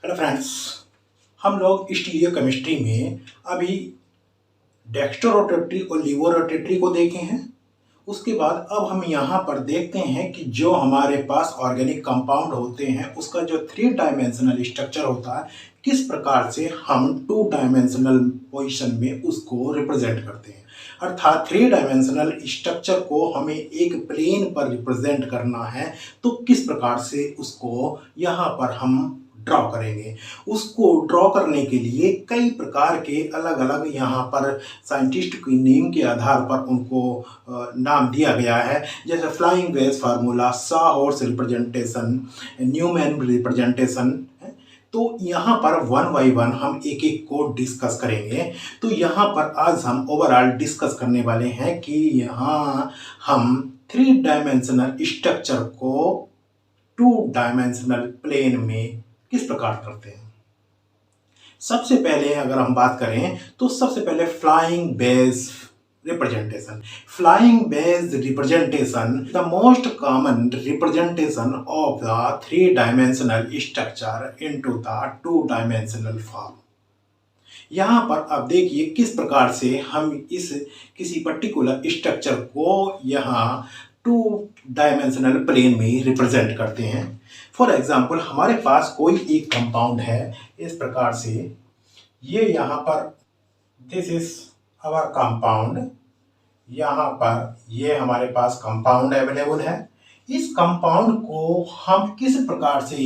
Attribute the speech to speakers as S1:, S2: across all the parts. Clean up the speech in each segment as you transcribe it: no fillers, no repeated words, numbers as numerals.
S1: Hello friends, हम लोग stereo chemistry में अभी डेक्स्ट्रो रोटेटरी और लीवो रोटेटरी को देखे हैं। उसके बाद अब हम यहाँ पर देखते हैं कि जो हमारे पास ऑर्गेनिक कंपाउंड होते हैं उसका जो 3 डायमेंशनल स्ट्रक्चर होता है, किस प्रकार से हम 2 डायमेंशनल पोजीशन में उसको रिप्रेजेंट करते हैं। अर्थात 3 डायमेंशनल स्ट्रक्चर को हमें एक प्लेन पर रिप्रेजेंट करना है, तो किस प्रकार से उसको यहाँ पर हम ड्रॉ करेंगे। उसको ड्रॉ करने के लिए कई प्रकार के अलग अलग यहाँ पर साइंटिस्ट की नेम के आधार पर उनको नाम दिया गया है, जैसे फ्लाइंग वेज फार्मूला, सा हॉर्स रिप्रेजेंटेशन, न्यूमैन रिप्रेजेंटेशन। तो यहाँ पर वन बाई वन हम एक एक को डिस्कस करेंगे। तो यहाँ पर आज हम ओवरऑल डिस्कस करने वाले हैं कि यहाँ हम 3 डायमेंशनल स्ट्रक्चर को 2 डायमेंशनल प्लेन में किस प्रकार करते हैं। सबसे पहले अगर हम बात करें तो सबसे पहले flying base representation. Flying base representation the most common representation of the 3 dimensional structure into the 2 dimensional form. यहाँ पर अब देखिए किस प्रकार से हम इस किसी पर्टिकुलर स्ट्रक्चर को यहाँ 2 डायमेंशनल प्लेन में रिप्रेजेंट करते हैं। फॉर एग्जाम्पल, हमारे पास कोई एक कंपाउंड है इस प्रकार से, ये यहाँ पर दिस इज आवर कंपाउंड, यहाँ पर ये हमारे पास कंपाउंड अवेलेबल है। इस कंपाउंड को हम किस प्रकार से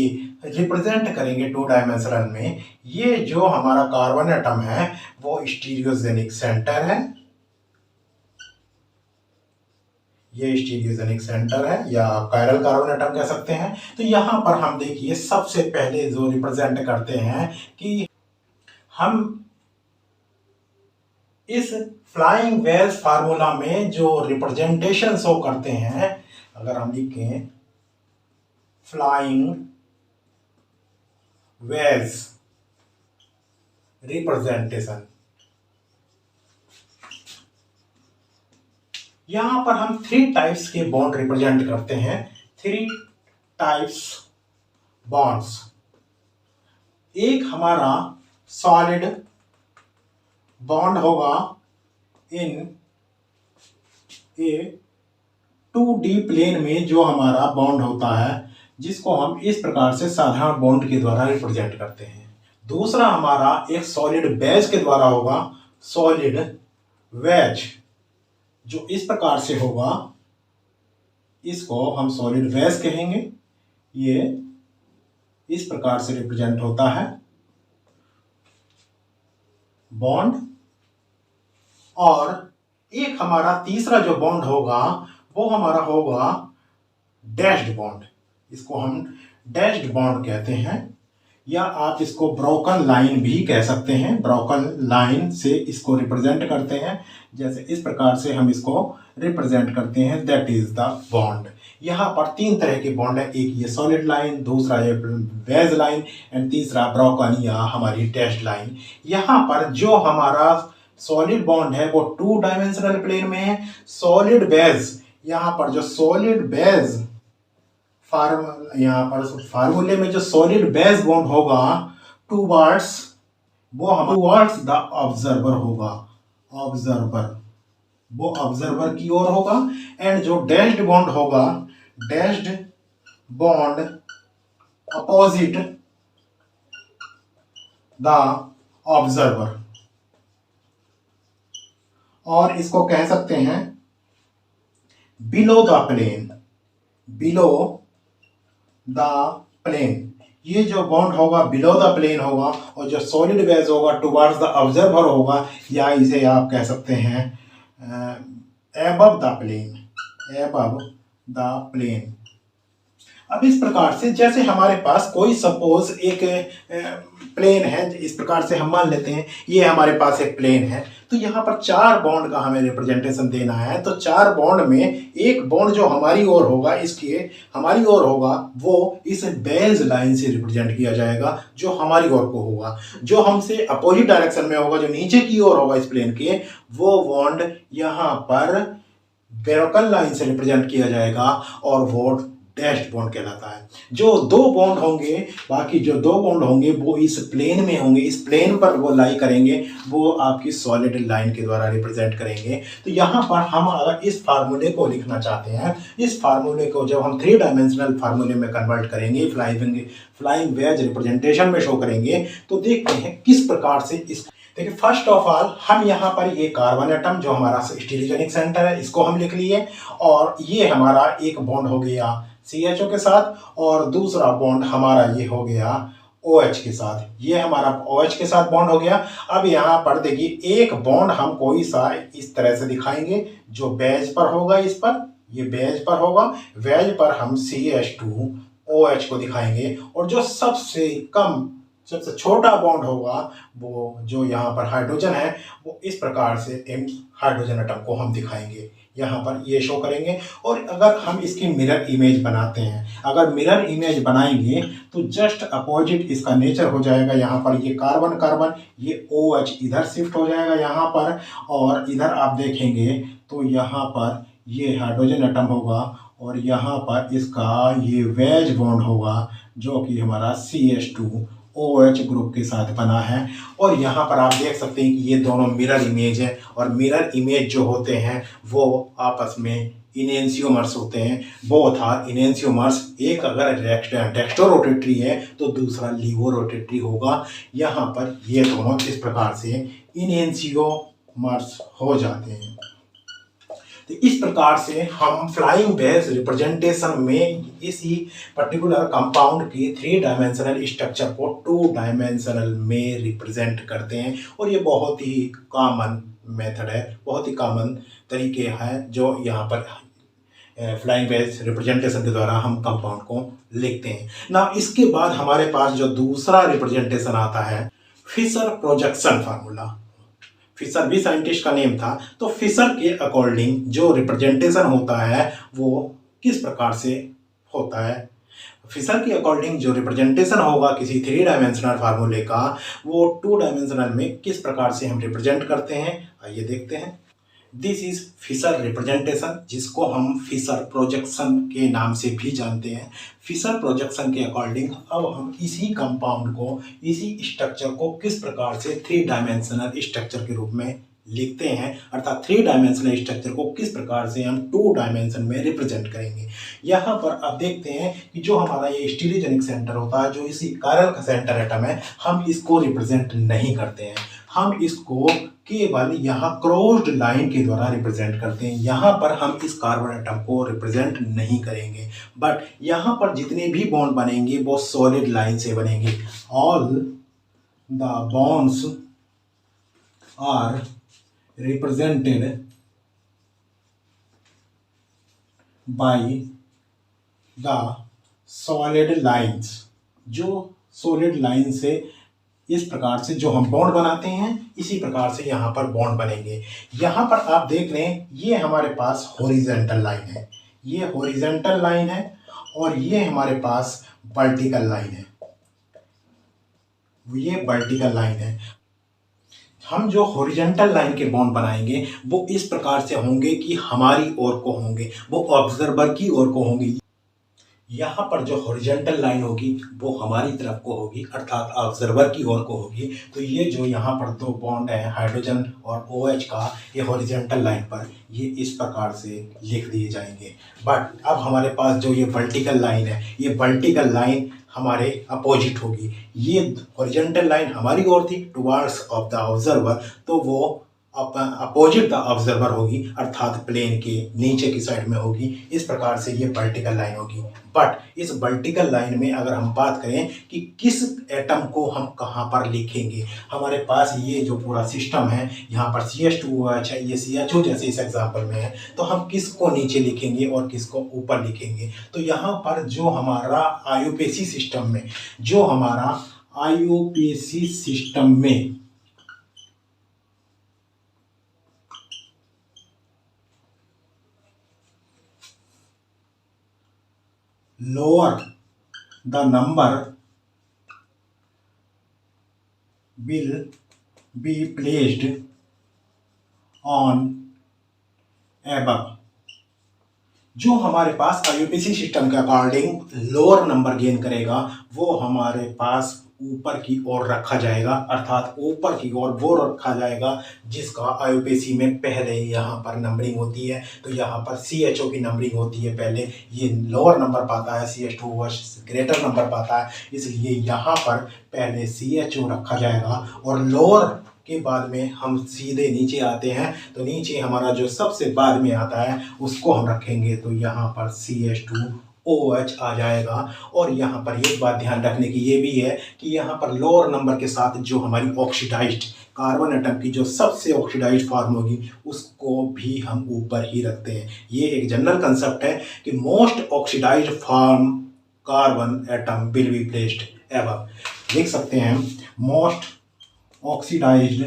S1: रिप्रेजेंट करेंगे 2 डायमेंशनल में। ये जो हमारा कार्बन एटम है वो स्टीरियोजेनिक सेंटर है, ये स्टीरियोजेनिक सेंटर है या कायरल कार्बन एटम कह सकते हैं। तो यहाँ पर हम देखिए सबसे पहले जो रिप्रेजेंट करते हैं कि हम इस फ्लाइंग वेज फार्मूला में जो रिप्रेजेंटेशन शो करते हैं, अगर हम लिखें फ्लाइंग वेज रिप्रेजेंटेशन, यहां पर हम 3 टाइप्स के बॉन्ड रिप्रेजेंट करते हैं। 3 टाइप्स बॉन्ड्स। एक हमारा सॉलिड बॉन्ड होगा इन ए 2D प्लेन में, जो हमारा बॉन्ड होता है जिसको हम इस प्रकार से साधारण बॉन्ड के द्वारा रिप्रेजेंट करते हैं। दूसरा हमारा एक सॉलिड बेज के द्वारा होगा, सॉलिड वेज, जो इस प्रकार से होगा, इसको हम सॉलिड वेज कहेंगे। ये इस प्रकार से रिप्रेजेंट होता है बॉन्ड। और एक हमारा तीसरा जो बॉन्ड होगा वो हमारा होगा डैश्ड बॉन्ड, इसको हम डैश्ड बॉन्ड कहते हैं, या आप इसको ब्रोकन लाइन भी कह सकते हैं। ब्रोकन लाइन से इसको रिप्रेजेंट करते हैं, जैसे इस प्रकार से हम इसको रिप्रेजेंट करते हैं, दैट इज द बॉन्ड। यहाँ पर 3 तरह के बॉन्ड है, एक ये सॉलिड लाइन, दूसरा ये वेज लाइन एंड तीसरा ब्रोकन या हमारी डैश्ड लाइन। यहाँ पर जो हमारा सॉलिड बॉन्ड है वो 2 डायमेंशनल प्लेन में है। सॉलिड बेज, यहाँ पर जो सॉलिड बेज यहाँ पर फार्मूले में जो सॉलिड बेस बॉन्ड होगा टूवर्ड्स, वो हम टूवर्ड्स द ऑब्जर्वर होगा, ऑब्जर्वर, वो ऑब्जर्वर की ओर होगा। एंड जो डैश्ड बॉन्ड होगा, dashed bond opposite the observer, और इसको कह सकते हैं below the plane, below the plane. ये जो बॉन्ड होगा बिलो द प्लेन होगा, और जो सॉलिड बेस होगा टुवर्ड्स द ऑब्जर्वर होगा, या इसे आप कह सकते हैं above the plane, above the plane. अब इस प्रकार से जैसे हमारे पास कोई सपोज एक प्लेन है, इस प्रकार से हम मान लेते हैं ये हमारे पास एक प्लेन है, तो यहाँ पर 4 बॉन्ड का हमें रिप्रेजेंटेशन देना है। तो 4 बॉन्ड में एक बॉन्ड जो हमारी ओर होगा, इसके हमारी ओर होगा, वो इस बेज लाइन से रिप्रेजेंट किया जाएगा जो हमारी ओर को होगा। जो हमसे अपोजिट डायरेक्शन में होगा, जो नीचे की ओर होगा इस प्लेन के, वो बॉन्ड यहाँ पर ब्रोकन लाइन से रिप्रेजेंट किया जाएगा, और वो डैश्ड बॉन्ड कहलाता है। जो दो बॉन्ड होंगे, बाकी जो दो बॉन्ड होंगे वो इस प्लेन में होंगे, इस प्लेन पर वो लाई करेंगे, वो आपकी सॉलिड लाइन के द्वारा रिप्रेजेंट करेंगे। तो यहाँ पर हम अगर इस फार्मूले को लिखना चाहते हैं, इस फार्मूले को जब हम 3 डायमेंशनल फार्मूले में कन्वर्ट करेंगे, फ्लाइंग वेज रिप्रेजेंटेशन में शो करेंगे, तो देखते हैं किस प्रकार से इस देखिए फर्स्ट ऑफ ऑल हम यहाँ पर ये कार्बन एटम जो हमारा स्टीरियोजेनिक सेंटर है इसको हम लिख लिए, और ये हमारा एक बॉन्ड हो गया CHO के साथ, और दूसरा बॉन्ड हमारा ये हो गया OH के साथ, ये हमारा OH के साथ बॉन्ड हो गया। अब यहाँ पर देखिए एक बॉन्ड हम कोई सा इस तरह से दिखाएंगे, जो बेज पर होगा, इस पर ये बेज पर होगा, वेज पर हम CH2OH को दिखाएंगे, और जो सबसे छोटा बॉन्ड होगा वो जो यहाँ पर हाइड्रोजन है, वो इस प्रकार से हाइड्रोजन एटम को हम दिखाएंगे, यहाँ पर ये शो करेंगे। और अगर हम इसकी मिरर इमेज बनाते हैं, अगर मिरर इमेज बनाएंगे तो जस्ट अपोजिट इसका नेचर हो जाएगा। यहाँ पर ये कार्बन कार्बन, ये OH इधर शिफ्ट हो जाएगा यहाँ पर, और इधर आप देखेंगे तो यहाँ पर ये हाइड्रोजन एटम होगा, और यहाँ पर इसका ये वेज बॉन्ड होगा जो कि हमारा CH2OH ग्रुप के साथ बना है। और यहाँ पर आप देख सकते हैं कि ये दोनों मिरर इमेज है, और मिरर इमेज जो होते हैं वो आपस में इनेंशियोमर्स होते हैं। बोथ आर इनेंशियोमर्स, एक अगर डेक्स्ट्रो रोटेटरी है तो दूसरा लीवो रोटेटरी होगा। यहाँ पर ये दोनों इस प्रकार से इनेंशियोमर्स हो जाते हैं। तो इस प्रकार से हम फ्लाइंग बेस रिप्रेजेंटेशन में इसी पर्टिकुलर कंपाउंड की 3 डायमेंशनल स्ट्रक्चर को 2 डायमेंशनल में रिप्रेजेंट करते हैं। और ये बहुत ही कॉमन मेथड है, बहुत ही कॉमन तरीके हैं जो यहाँ पर फ्लाइंग बेस रिप्रेजेंटेशन के द्वारा हम कंपाउंड को लिखते हैं ना। इसके बाद हमारे पास जो दूसरा रिप्रेजेंटेशन आता है, फिशर प्रोजेक्शन फार्मूला। फिशर भी साइंटिस्ट का नेम था। तो फिशर के अकॉर्डिंग जो रिप्रेजेंटेशन होता है वो किस प्रकार से होता है, फिशर के अकॉर्डिंग जो रिप्रेजेंटेशन होगा किसी 3 डायमेंशनल फार्मूले का, वो 2 डायमेंशनल में किस प्रकार से हम रिप्रेजेंट करते हैं, आइए देखते हैं। दिस इज फिशर रिप्रेजेंटेशन, जिसको हम फिशर प्रोजेक्शन के नाम से भी जानते हैं। फिशर प्रोजेक्शन के अकॉर्डिंग अब हम इसी कंपाउंड को, इसी स्ट्रक्चर को किस प्रकार से 3 डायमेंशनल स्ट्रक्चर के रूप में लिखते हैं, अर्थात 3 डायमेंशनल स्ट्रक्चर को किस प्रकार से हम 2 डायमेंशन में रिप्रेजेंट करेंगे। यहाँ पर आप देखते हैं कि जो हमारा ये स्टीरियोजेनिक सेंटर होता है, जो इसी कार्बन का सेंटर एटम है, हम इसको रिप्रेजेंट नहीं करते हैं, हम इसको केवल यहाँ क्रॉस्ड लाइन के द्वारा रिप्रेजेंट करते हैं। यहाँ पर हम इस कार्बन एटम को रिप्रेजेंट नहीं करेंगे, बट यहाँ पर जितने भी बॉन्ड बनेंगे वो सॉलिड लाइन से बनेंगे। All the bonds are represented by the solid lines. जो सॉलिड लाइन से इस प्रकार से जो हम बॉन्ड बनाते हैं, इसी प्रकार से यहाँ पर बॉन्ड बनेंगे। यहाँ पर आप देख रहे हैं ये हमारे पास हॉरिजॉन्टल लाइन है, ये हॉरिजॉन्टल लाइन है, और ये हमारे पास वर्टिकल लाइन है, ये वर्टिकल लाइन है। हम जो हॉरिजॉन्टल लाइन के बॉन्ड बनाएंगे वो इस प्रकार से होंगे कि हमारी ओर को होंगे, वो ऑब्जर्वर की ओर को होंगे। यहाँ पर जो हॉरिजॉन्टल लाइन होगी वो हमारी तरफ को होगी, अर्थात ऑब्जर्वर की ओर को होगी। तो ये जो यहाँ पर 2 बॉन्ड है हाइड्रोजन और OH का, ये हॉरिजॉन्टल लाइन पर ये इस प्रकार से लिख दिए जाएंगे। बट अब हमारे पास जो ये वर्टिकल लाइन है, ये वर्टिकल लाइन हमारे अपोजिट होगी। ये हॉरिजॉन्टल लाइन हमारी ओर थी टुवर्ड्स ऑफ द ऑब्जर्वर, तो वो अपोजिट द ऑब्जर्वर होगी, अर्थात प्लेन के नीचे की साइड में होगी। इस प्रकार से ये वर्टिकल लाइन होगी। बट इस वर्टिकल लाइन में अगर हम बात करें कि किस एटम को हम कहाँ पर लिखेंगे, हमारे पास ये जो पूरा सिस्टम है, यहाँ पर CH2OH है, ये CHO जैसे इस एग्जाम्पल में है, तो हम किसको नीचे लिखेंगे और किसको ऊपर लिखेंगे। तो यहाँ पर जो हमारा IUPAC सिस्टम में, जो हमारा IUPAC सिस्टम में lower the number will be placed on above। जो हमारे पास आईयूपीएसी सिस्टम के अकॉर्डिंग लोअर नंबर गेन करेगा वो हमारे पास ऊपर की ओर रखा जाएगा, अर्थात ऊपर की ओर वो रखा जाएगा जिसका आईयूपीएसी में पहले यहाँ पर नंबरिंग होती है। तो यहाँ पर CHO की नंबरिंग होती है पहले, ये लोअर नंबर पाता है, CH2 ग्रेटर नंबर पाता है, इसलिए यहाँ पर पहले CHO रखा जाएगा और लोअर के बाद में हम सीधे नीचे आते हैं तो नीचे हमारा जो सबसे बाद में आता है उसको हम रखेंगे, तो यहाँ पर CH2OH आ जाएगा। और यहाँ पर एक बात ध्यान रखने की ये भी है कि यहाँ पर लोअर नंबर के साथ जो हमारी ऑक्सीडाइज्ड कार्बन एटम की जो सबसे ऑक्सीडाइज्ड फॉर्म होगी उसको भी हम ऊपर ही रखते हैं। ये एक जनरल कंसेप्ट है कि most oxidized form carbon atom will be placed above. लिख सकते हैं most oxidized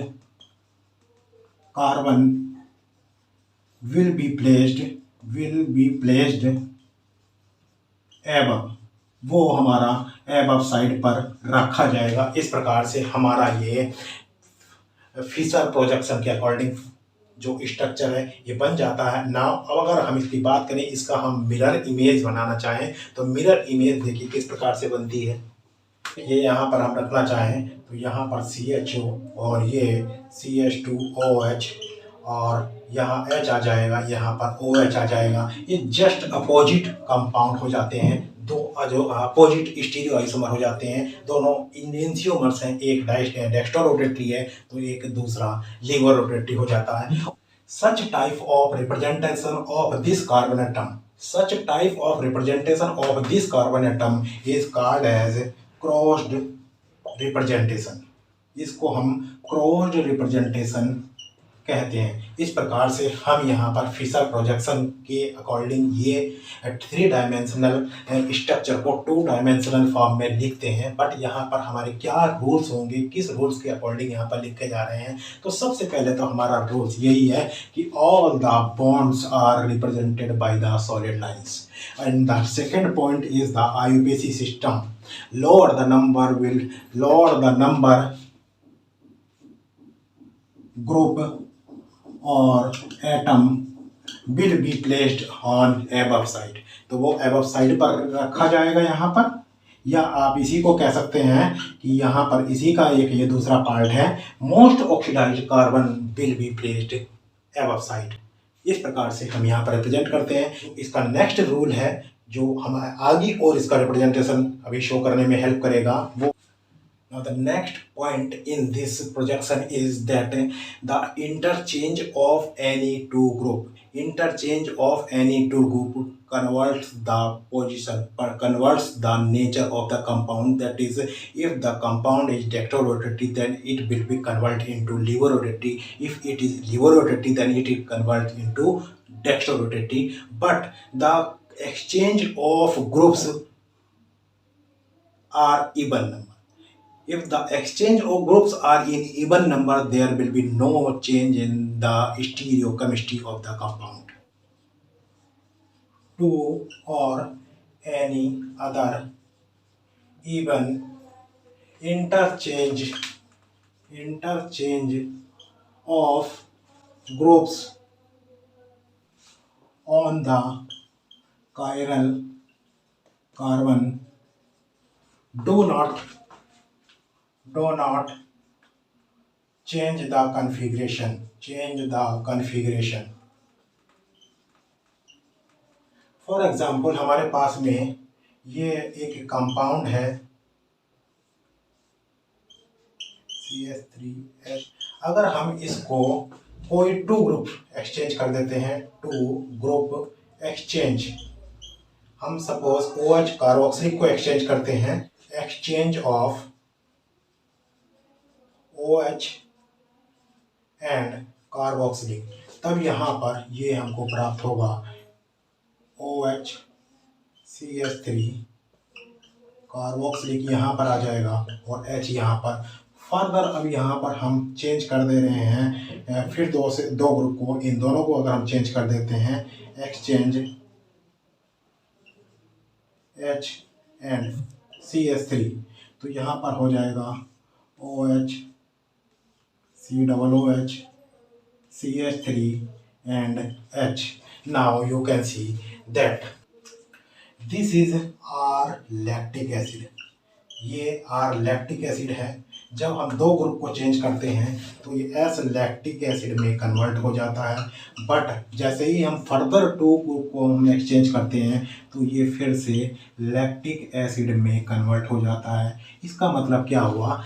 S1: carbon will be placed above, वो हमारा above साइड पर रखा जाएगा। इस प्रकार से हमारा ये फिशर प्रोजेक्शन के अकॉर्डिंग जो स्ट्रक्चर है ये बन जाता है। नाउ अब अगर हम इसकी बात करें, इसका हम मिरर इमेज बनाना चाहें तो मिरर इमेज देखिए किस प्रकार से बनती है। ये यहाँ पर हम रखना चाहें तो यहाँ पर CHO और ये CH2OH और यहाँ H आ जाएगा, यहाँ पर OH आ जाएगा। ये जस्ट अपोजिट कंपाउंड हो जाते हैं, दो जो अपोजिट स्टीरियो आइसोमर हो जाते हैं। दोनों इनवेंशियोमर्स हैं, एक डेक्स्ट्रो रोटेटरी है तो एक दूसरा लीवर रोटेटरी हो जाता है। Such type of representation of this carbon atom is called as crossed representation. इसको हम क्रॉस्ड रिप्रेजेंटेशन कहते हैं। इस प्रकार से हम यहाँ पर फिशर प्रोजेक्शन के अकॉर्डिंग ये 3 डायमेंशनल स्ट्रक्चर को 2 डायमेंशनल फॉर्म में लिखते हैं। बट यहाँ पर हमारे क्या रूल्स होंगे, किस रूल्स के अकॉर्डिंग यहाँ पर लिखे जा रहे हैं, तो सबसे पहले तो हमारा रूल्स यही है कि all the bonds are represented by the solid lines. And the second point is the IUPAC system lower the number group or atom will be placed on above side। तो वो above side पर रखा जाएगा यहाँ पर, या आप इसी को कह सकते हैं कि यहाँ पर इसी का एक ये दूसरा पार्ट है, most oxidized carbon will be placed above side। इस प्रकार से हम यहाँ पर रिप्रेजेंट करते हैं। इसका नेक्स्ट रूल है जो हमारे आगे और इसका रिप्रेजेंटेशन अभी शो करने में हेल्प करेगा वो। Now the next point in this projection is that the interchange of any two group converts the nature of the compound। That is, if the compound is dextrorotatory then it will be converted into levorotatory, if it is levorotatory then it will convert into dextrorotatory। But the exchange of groups are even number। If the exchange of groups are in even number there will be no change in the stereochemistry of the compound। Two or any other even interchange of groups on the chiral carbon do not change the configuration। For example हमारे पास में ये एक compound है CH3H। अगर हम इसको कोई 2 group exchange कर देते हैं, 2 ग्रुप एक्सचेंज, हम सपोज OH कार्बोक्सिलिक को एक्सचेंज करते हैं, exchange of OH and carboxylic, तब यहाँ पर ये हमको प्राप्त होगा OH CH3 कार्बोक्सिलिक यहाँ पर आ जाएगा और H यहाँ पर। फर्दर अब यहाँ पर हम चेंज कर दे रहे हैं, फिर 2 ग्रुप को, इन दोनों को अगर हम चेंज कर देते हैं, एक्सचेंज H एंड CH3, तो यहाँ पर हो जाएगा OH COOH CH3 and H। Now you can see that this is R lactic acid. ये आर लैक्टिक एसिड है। जब हम दो ग्रुप को चेंज करते हैं तो ये एस लैक्टिक एसिड में कन्वर्ट हो जाता है। बट जैसे ही हम फर्दर टू ग्रुप को हम एक्सचेंज करते हैं तो ये फिर से लैक्टिक एसिड में कन्वर्ट हो जाता है। इसका मतलब क्या हुआ,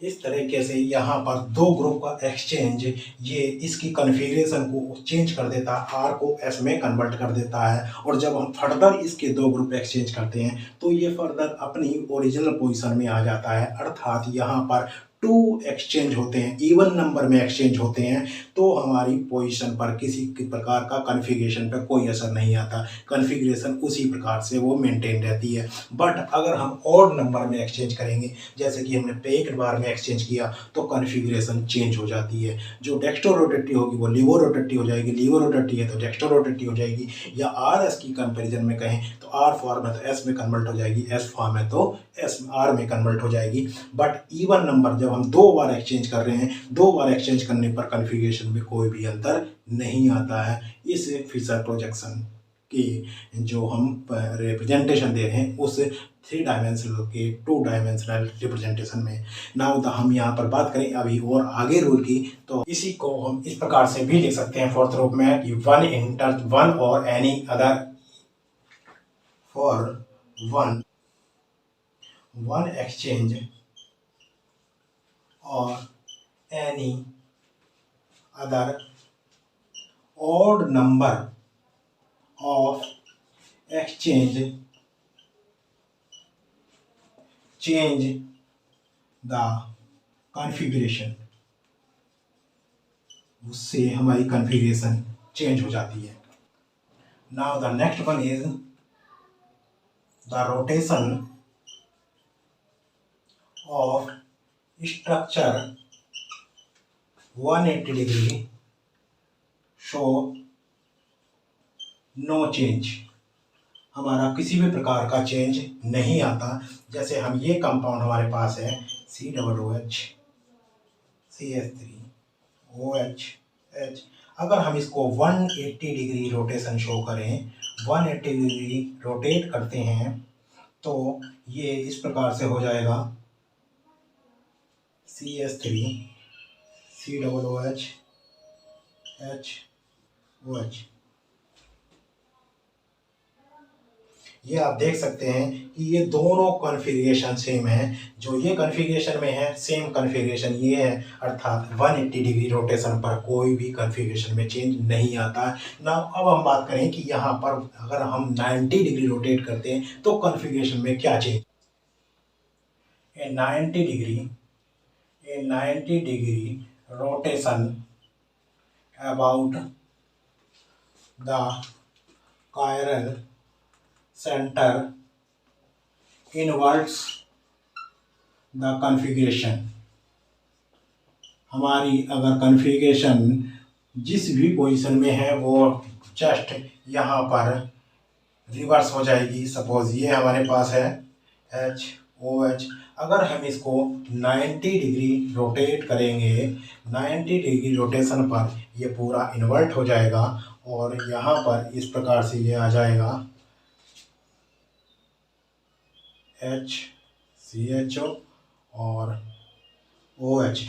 S1: इस तरीके से यहाँ पर दो ग्रुप का एक्सचेंज ये इसकी कन्फिग्रेशन को चेंज कर देता है, आर को एस में कन्वर्ट कर देता है। और जब हम फर्दर इसके दो ग्रुप एक्सचेंज करते हैं तो ये फर्दर अपनी ओरिजिनल पोजीशन में आ जाता है। अर्थात यहाँ पर टू एक्सचेंज होते हैं, इवन नंबर में एक्सचेंज होते हैं, तो हमारी पोजीशन पर किसी प्रकार का कन्फिग्रेशन पर कोई असर नहीं आता। कन्फिग्रेशन उसी प्रकार से वो मेंटेन रहती है। बट अगर हम ऑड नंबर में एक्सचेंज करेंगे, जैसे कि हमने एक बार में एक्सचेंज किया, तो कन्फिग्रेशन चेंज हो जाती है। जो डेक्स्टो रोटेटिव होगी वो लीवो रोटेटिव हो जाएगी, लीवो रोटेटिव है तो डेक्स्टो रोटेटिव हो जाएगी। या आर एस की कंपेरिजन में कहें तो आर फॉर्म है तो एस में कन्वर्ट हो जाएगी, एस फॉर्म है तो एस आर में कन्वर्ट हो जाएगी। बट इवन नंबर जब हम दो बार एक्सचेंज कर रहे हैं, दो बार एक्सचेंज करने पर कन्फिग्रेशन में कोई भी अंतर नहीं आता है। इस फिशर प्रोजेक्शन की जो हम रिप्रेजेंटेशन दे रहे हैं उस थ्री डायमेंशनल के टू डायमेंशनल रिप्रेजेंटेशन में। नाउ हम यहाँ पर बात करें अभी और आगे रूल की, तो इसी को हम इस प्रकार से भी लिख सकते हैं फोर्थ रूप में कि one or any other for one exchange or any other odd number of exchange change the configuration, उससे हमारी कन्फिग्रेशन चेंज हो जाती है। Now the next one is the rotation of structure 180 degree show no change. हमारा किसी भी प्रकार का चेंज नहीं आता। जैसे हम ये कंपाउंड हमारे पास है COOH CH3OH H, अगर हम इसको 180 डिग्री रोटेशन शो करें, 180 डिग्री रोटेट करते हैं तो ये इस प्रकार से हो जाएगा CH3 COOH HOH। ये आप देख सकते हैं कि ये दोनों कॉन्फ़िगरेशन सेम है। जो ये कॉन्फ़िगरेशन में है सेम कॉन्फ़िगरेशन ये है, अर्थात 180 डिग्री रोटेशन पर कोई भी कॉन्फ़िगरेशन में चेंज नहीं आता है ना। अब हम बात करें कि यहाँ पर अगर हम 90 डिग्री रोटेट करते हैं तो कॉन्फ़िगरेशन में क्या change. A 90 degree rotation about the chiral center inverts the configuration। हमारी अगर कन्फिग्रेशन जिस भी पोजीशन में है वो जस्ट यहाँ पर रिवर्स हो जाएगी। सपोज ये हमारे पास है HOH, अगर हम इसको 90 डिग्री रोटेट करेंगे, 90 डिग्री रोटेशन पर ये पूरा इन्वर्ट हो जाएगा और यहाँ पर इस प्रकार से ये आ जाएगा HCHO और OH।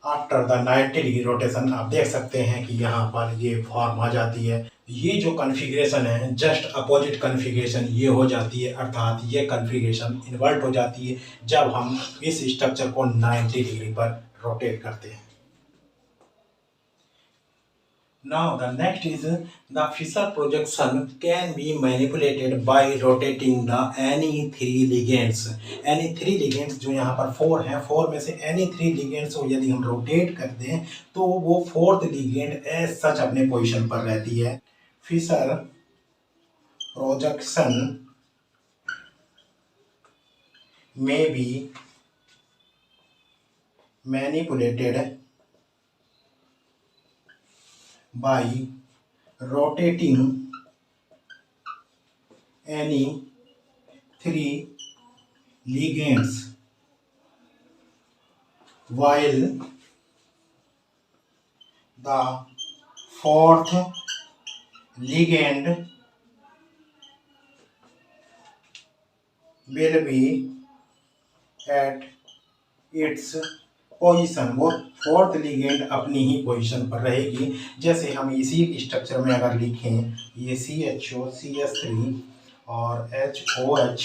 S1: After the 90 degree rotation आप देख सकते हैं कि यहाँ पर ये फॉर्म आ जाती है। ये जो कॉन्फ़िगरेशन है जस्ट अपोजिट कॉन्फ़िगरेशन ये हो जाती है, अर्थात ये कॉन्फ़िगरेशन इन्वर्ट हो जाती है जब हम इस स्ट्रक्चर को 90 डिग्री पर रोटेट करते हैं। Now the next is the Fisher projection can be manipulated by rotating the any three ligands। any three ligands जो यहाँ पर 4 हैं, 4 में से any three ligands को यदि हम रोटेट करते हैं तो वो फोर्थ लिगेंड एज सच अपने पोजीशन पर रहती है। Fisher projection may be manipulated by rotating any three ligands while the fourth ligand will be at its position, वो फोर्थ लिगेंड अपनी ही पोजीशन पर रहेगी। जैसे हम इसी स्ट्रक्चर में अगर लिखें ये CHO CH3 और HOH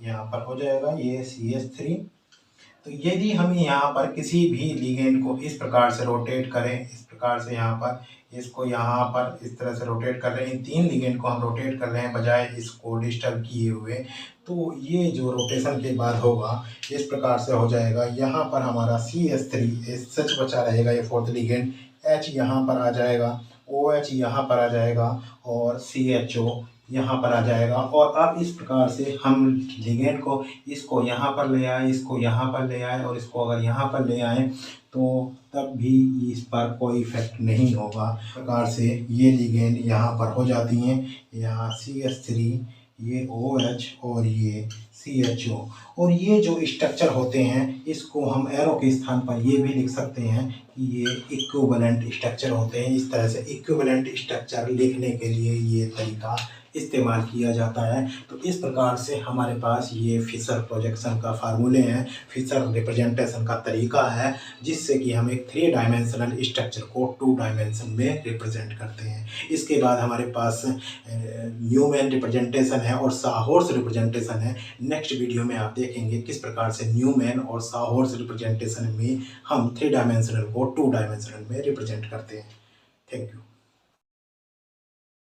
S1: यहाँ पर हो जाएगा ये CH3। तो यदि हम यहाँ पर किसी भी लिगेंड को इस प्रकार से रोटेट करें, इस प्रकार से यहाँ पर इसको यहाँ पर इस तरह से रोटेट कर रहे हैं, इन तीन लिगेंड को हम रोटेट कर रहे हैं बजाय इसको डिस्टर्ब किए हुए, तो ये जो रोटेशन के बाद होगा इस प्रकार से हो जाएगा। यहाँ पर हमारा CH3 सच बचा रहेगा, ये फोर्थ लिगेंड, H यहाँ पर आ जाएगा, OH यहाँ पर आ जाएगा और CHO यहाँ पर आ जाएगा। और अब इस प्रकार से हम लिगेंड को इसको यहाँ पर ले आए, इसको यहाँ पर ले आए और इसको अगर यहाँ पर ले आए तो तब भी इस पर कोई इफेक्ट नहीं होगा। इस प्रकार से ये लिगेंड यहाँ पर हो जाती हैं, यहाँ CH3, ये OH और ये CHO। और ये जो स्ट्रक्चर होते हैं इसको हम एरो के स्थान पर ये भी लिख सकते हैं कि ये इक्विवेलेंट स्ट्रक्चर होते हैं। इस तरह से इक्विवेलेंट स्ट्रक्चर लिखने के लिए ये तरीका इस्तेमाल किया जाता है। तो इस प्रकार से हमारे पास ये फिशर प्रोजेक्शन का फार्मूले हैं, फिशर रिप्रेजेंटेशन का तरीका है, जिससे कि हम एक 3 डायमेंशनल स्ट्रक्चर को 2 डायमेंशन में रिप्रेजेंट करते हैं। इसके बाद हमारे पास न्यूमैन रिप्रेजेंटेशन है और साहॉर्स रिप्रेजेंटेशन है। नेक्स्ट वीडियो में आप देखेंगे किस प्रकार से न्यूमैन और साहॉर्स रिप्रेजेंटेशन में हम 3 डायमेंशनल को 2 डायमेंशनल में रिप्रेजेंट करते हैं। Thank you.